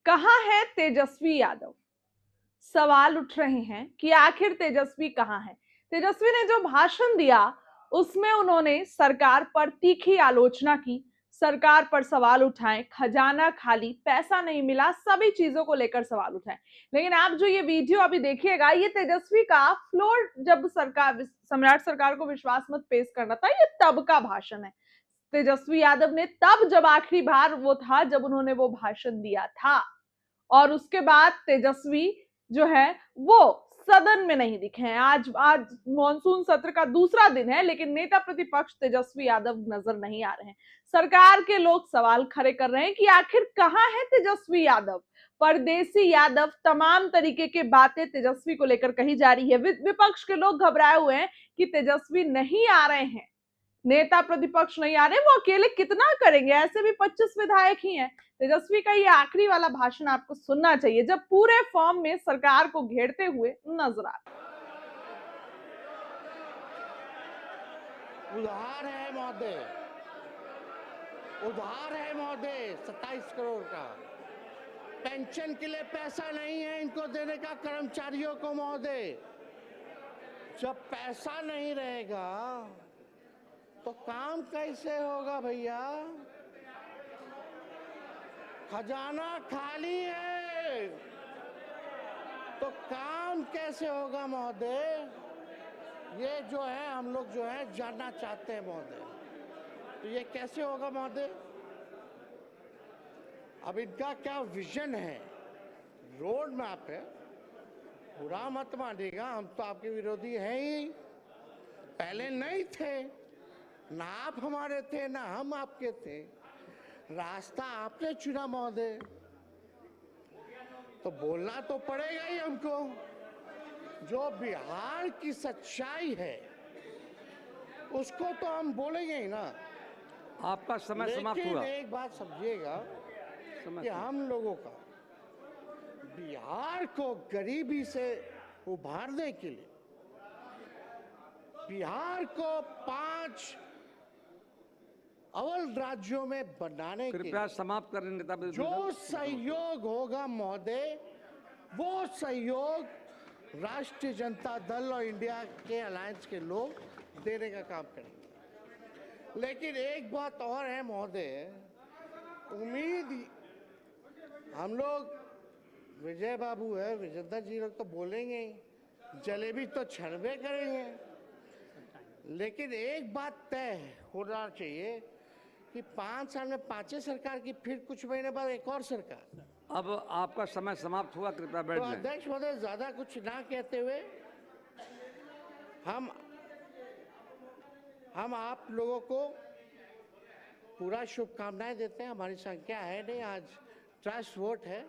कहाँ है तेजस्वी यादव? सवाल उठ रहे हैं कि आखिर तेजस्वी कहाँ है? तेजस्वी ने जो भाषण दिया, उसमें उन्होंने सरकार पर तीखी आलोचना की, सरकार पर सवाल उठाए, खजाना खाली, पैसा नहीं मिला, सभी चीजों को लेकर सवाल उठाए। लेकिन आप जो ये वीडियो अभी देखिएगा, ये तेजस्वी का फ्लोर जब सरकार सम्राट सरकार को विश्वास मत पेश करना था, ये तब का भाषण है। तेजस्वी यादव ने तब जब आखिरी बार वो था जब उन्होंने वो भाषण दिया था, और उसके बाद तेजस्वी जो है वो सदन में नहीं दिखे हैं। आज आज मॉनसून सत्र का दूसरा दिन है, लेकिन नेता प्रतिपक्ष तेजस्वी यादव नजर नहीं आ रहे हैं। सरकार के लोग सवाल खड़े कर रहे हैं कि आखिर कहाँ है तेजस्वी यादव? परदेसी यादव, तमाम तरीके की बातें तेजस्वी को लेकर कही जा रही है। विपक्ष के लोग घबराए हुए हैं कि तेजस्वी नहीं आ रहे हैं, नेता प्रतिपक्ष नहीं आ रहे, वो अकेले कितना करेंगे? ऐसे भी 25 विधायक ही हैं। तेजस्वी का ये आखिरी वाला भाषण आपको सुनना चाहिए, जब पूरे फॉर्म में सरकार को घेरते हुए नजर आ। उधार है महोदय, उधार है महोदय 27 करोड़ का। पेंशन के लिए पैसा नहीं है इनको देने का कर्मचारियों को महोदय। जब पैसा नहीं रहेगा तो काम कैसे होगा भैया? खजाना खाली है तो काम कैसे होगा महोदय? ये जो है हम लोग जो है जानना चाहते हैं महोदय। तो ये कैसे होगा महोदय? अब इनका क्या विजन है, रोड मैप है? बुरा मत मानिएगा, हम तो आपके विरोधी हैं ही, पहले नहीं थे, ना आप हमारे थे ना हम आपके थे। रास्ता आपने चुना महोदय, तो बोलना तो पड़ेगा ही हमको। जो बिहार की सच्चाई है उसको तो हम बोलेंगे ही ना। आपका समय समाप्त हुआ। लेकिन एक बात समझिएगा कि हम लोगों का बिहार को गरीबी से उभारने के लिए, बिहार को 5 अव्वल राज्यों में बनाने के कृपया लिए समाप्त करें नेता। जो सहयोग होगा महोदय, वो सहयोग राष्ट्रीय जनता दल और इंडिया के अलायंस के लोग देने का काम करेंगे। लेकिन एक बात और है महोदय, उम्मीद हम लोग, विजय बाबू है, विजेंद्र जी लोग तो बोलेंगे ही, जलेबी तो छनबे करेंगे। लेकिन एक बात तय होना चाहिए कि 5 साल में 5 सरकार की, फिर कुछ महीने बाद एक और सरकार। अब आपका समय समाप्त हुआ, कृपया बैठ तो जाएं। अध्यक्ष महोदय, ज्यादा कुछ ना कहते हुए हम आप लोगों को पूरा शुभकामनाएं देते हैं। हमारी संख्या है नहीं, आज ट्रस्ट वोट है,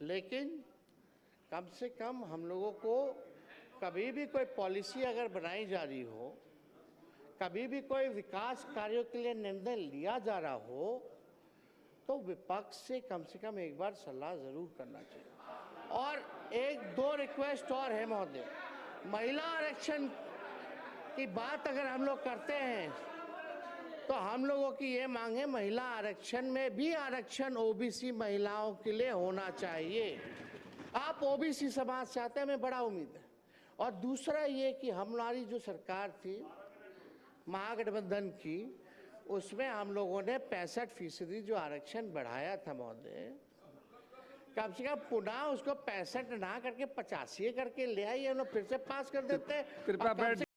लेकिन कम से कम हम लोगों को कभी भी कोई पॉलिसी अगर बनाई जा रही हो, कभी भी कोई विकास कार्यों के लिए निर्णय लिया जा रहा हो, तो विपक्ष से कम एक बार सलाह जरूर करना चाहिए। और 1-2 रिक्वेस्ट और है महोदय। महिला आरक्षण की बात अगर हम लोग करते हैं तो हम लोगों की ये मांग है, महिला आरक्षण में भी आरक्षण ओबीसी महिलाओं के लिए होना चाहिए। आप ओबीसी समाज चाहते हैं, हमें बड़ा उम्मीद है। और दूसरा ये कि हमारी जो सरकार थी महागठबंधन की, उसमें हम लोगों ने 65% जो आरक्षण बढ़ाया था महोदय, कम से कम पुनः उसको 65 ना करके 85 करके ले आइए, फिर से पास कर देते हैं। कृपया बैठ